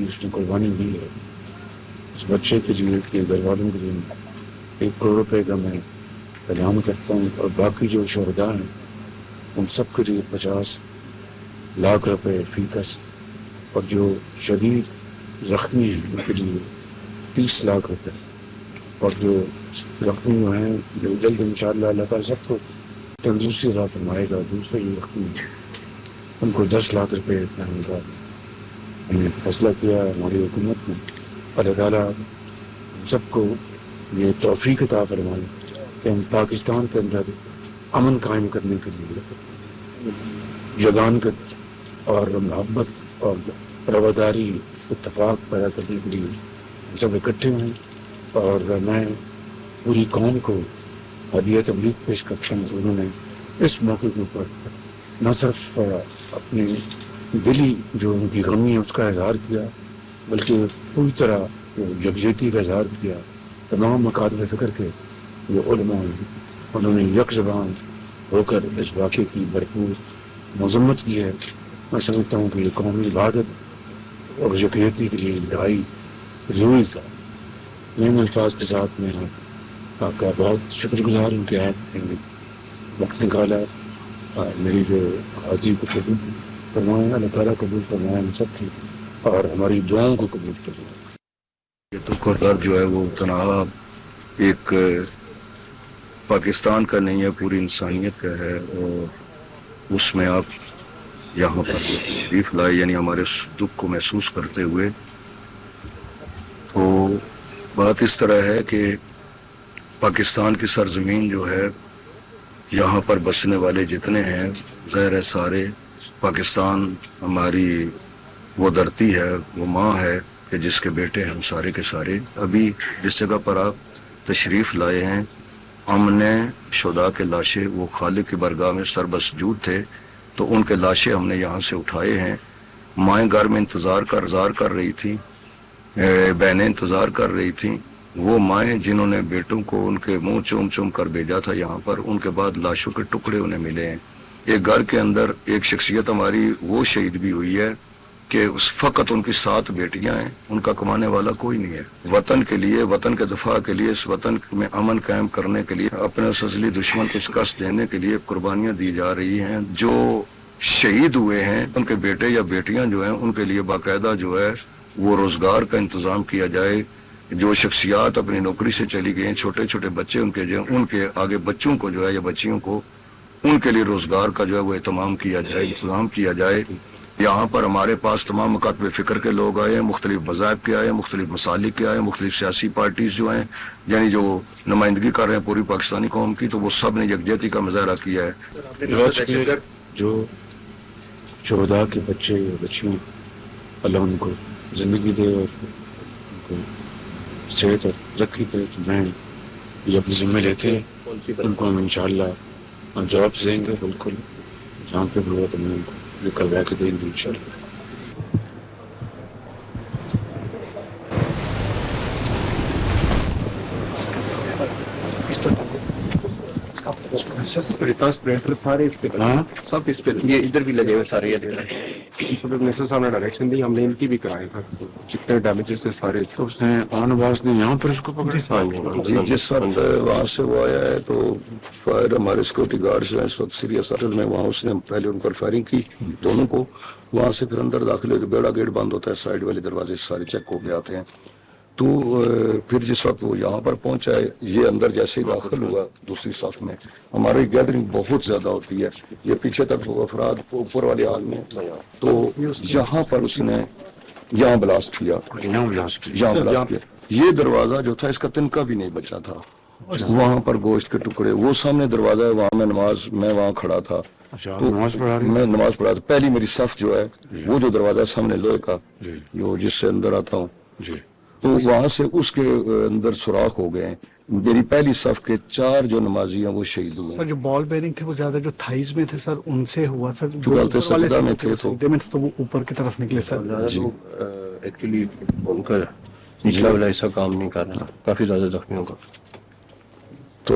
کی اس نے قربانی دی ہے، اس بچے کے لیے، اس کے گھر والوں کے لیے 1 کروڑ روپے کا میں اعلان کرتا ہوں، اور باقی جو شہداء ہیں ان سب کے لیے 50 لاکھ روپے فی کس، اور جو شدید زخمی ہیں ان کے لیے 30 لاکھ روپے، اور جو زخمی جو ہیں جو جلد انشاءاللہ اللہ تعالیٰ سب کو تندرستی عطا فرمائے گا، دوسرے جو زخمی ہیں ان کو 10 لاکھ روپے اتنا ہوگا۔ میں نے فیصلہ کیا ہماری حکومت نے، اللہ تعالیٰ ہم سب کو یہ توفیق عطا فرمائے کہ ہم پاکستان کے اندر امن قائم کرنے کے لیے یگانگت اور محبت اور رواداری اتفاق پیدا کرنے کے لیے ہم سب اکٹھے ہیں، اور میں پوری قوم کو ہدیہ تبلیغ پیش کرتا ہوں کہ انہوں نے اس موقع کے اوپر نہ صرف اپنے دلی جو ان کی غمی ہے اس کا اظہار کیا، بلکہ پوری طرح یکجہتی کا اظہار کیا۔ تمام مکاتب فکر کے جو علماء ہیں انہوں نے یک زبان ہو کر اس واقعے کی بھرپور مذمت کی ہے۔ میں سمجھتا ہوں کہ یہ قومی عبادت اور یکجہتی کے لیے انتہائی ضروری تھا۔ میں ان الفاظ کے ساتھ میں آپ کا بہت شکر گزار ہوں کہ آپ نے وقت نکالا، میری جو حاضری کو قبول فرمائیں، اللہ تعالیٰ قبول فرمائے ہم سب کی، اور ہماری دعاؤں کو قبول فرمائے۔ یہ دکھ اور درد جو ہے وہ تنہا ایک پاکستان کا نہیں ہے، پوری انسانیت کا ہے، اور اس میں آپ یہاں پر تشریف لائے، یعنی ہمارے اس دکھ کو محسوس کرتے ہوئے۔ تو بات اس طرح ہے کہ پاکستان کی سرزمین جو ہے، یہاں پر بسنے والے جتنے ہیں ظاہر ہے سارے پاکستان ہماری وہ دھرتی ہے، وہ ماں ہے کہ جس کے بیٹے ہم سارے کے سارے۔ ابھی جس جگہ پر آپ تشریف لائے ہیں، ہم نے شہداء کے لاشیں وہ خالق کی بارگاہ میں سربسجود تھے، تو ان کے لاشیں ہم نے یہاں سے اٹھائے ہیں۔ مائیں گھر میں انتظار کر رہی تھیں، بہنیں انتظار کر رہی تھیں، وہ مائیں جنہوں نے بیٹوں کو ان کے منہ چوم چوم کر بھیجا تھا یہاں پر، ان کے بعد لاشوں کے ٹکڑے انہیں ملے ہیں۔ ایک گھر کے اندر ایک شخصیت ہماری وہ شہید بھی ہوئی ہے کہ فقط ان کی 7 بیٹیاں ہیں، ان کا کمانے والا کوئی نہیں ہے۔ وطن کے لیے، وطن کے دفاع کے لیے، اس وطن میں امن قائم کرنے کے لیے، اپنے اس ازلی دشمن کو شکست دینے کے لیے قربانیاں دی جا رہی ہیں۔ جو شہید ہوئے ہیں ان کے بیٹے یا بیٹیاں جو ہیں ان کے لیے باقاعدہ جو ہے وہ روزگار کا انتظام کیا جائے۔ جو شخصیات اپنی نوکری سے چلی گئی ہیں، چھوٹے چھوٹے بچے ان کے آگے بچوں کو جو ہے یا بچیوں کو ان کے لیے روزگار کا جو ہے وہ اہتمام کیا جائے، انتظام کیا جائے۔ یہاں پر ہمارے پاس تمام مکاتب فکر کے لوگ آئے ہیں، مختلف مذاہب کے آئے ہیں، مختلف مسالک کے آئے ہیں، مختلف سیاسی پارٹیز جو ہیں یعنی جو نمائندگی کر رہے ہیں پوری پاکستانی قوم کی، تو وہ سب نے یکجہتی کا مظاہرہ کیا ہے۔ بہت شکریہ۔ جو شہداء کے بچے اور بچیاں، اللہ ان کو زندگی دے اور ان کو صحت اور ترقی کرے، تو میں یہ اپنے ذمہ لیتے ہیں، ان کو ہم انشاءاللہ جواب دیں گے، بالکل جہاں پہ بھی ہوا تو میں ان کو یہ کروا کے دیں گے انشاءاللہ۔ سارے اس پہ سب اس پہ یہ ادھر بھی لگے ہوئے سارے منسٹر صاحب نے ڈائریکشن دی، ہم نے ان کی بھی کرائے تھا جتنے ڈیمیجز سے سارے۔ تو اس نے آن آواز نے یہاں پر اس کو پکڑا جی جس وقت وہاں سے وہ آیا ہے تو فائر ہمارے سیکورٹی گارڈز ہیں اس وقت سیریس اٹل میں، وہاں اس نے پہلے ان پر فائرنگ کی دونوں کو، وہاں سے پھر اندر داخل ہوئے، بیڑا گیٹ بند ہوتا ہے، سائڈ والے دروازے سارے چیک ہو کے آتے ہیں۔ تو پھر جس وقت وہ یہاں پر پہنچا ہے، یہ اندر جیسے ہی داخل ہوا دوسری صف میں، ہماری گیدرنگ بہت زیادہ ہوتی ہے، یہ پیچھے تک افراد اوپر والے حال میں، تو یہاں پر اس نے یہاں بلاسٹ کیا، یہاں بلاسٹ کیا۔ یہ دروازہ جو تھا اس کا تنکا بھی نہیں بچا تھا، وہاں پر گوشت کے ٹکڑے، وہ سامنے دروازہ ہے، وہاں میں وہاں کھڑا تھا، تو میں نماز پڑھا تھا، پہلی میری صف جو ہے وہ جو دروازہ ہے سامنے لوہے کا جو جس سے اندر آتا ہوں، تو وہاں سے اس کے اندر سوراخ ہو گئے ہیں، میری پہلی صف کے 4 جو نمازی ہیں وہ شہید ہوئے سر۔ جو بال بیرنگ تھے وہ زیادہ جو تھائز میں تھے سر ان سے ہوا سر، جو غلط سجدہ میں تھے تو وہ اوپر کی طرف نکلے سر۔ ایکچولی ان کا نچلا والا ایسا کام نہیں کر رہا، کافی زیادہ زخمیوں کا۔ تو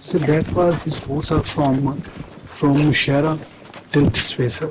So that was his roots are from Nushaira till this way sir.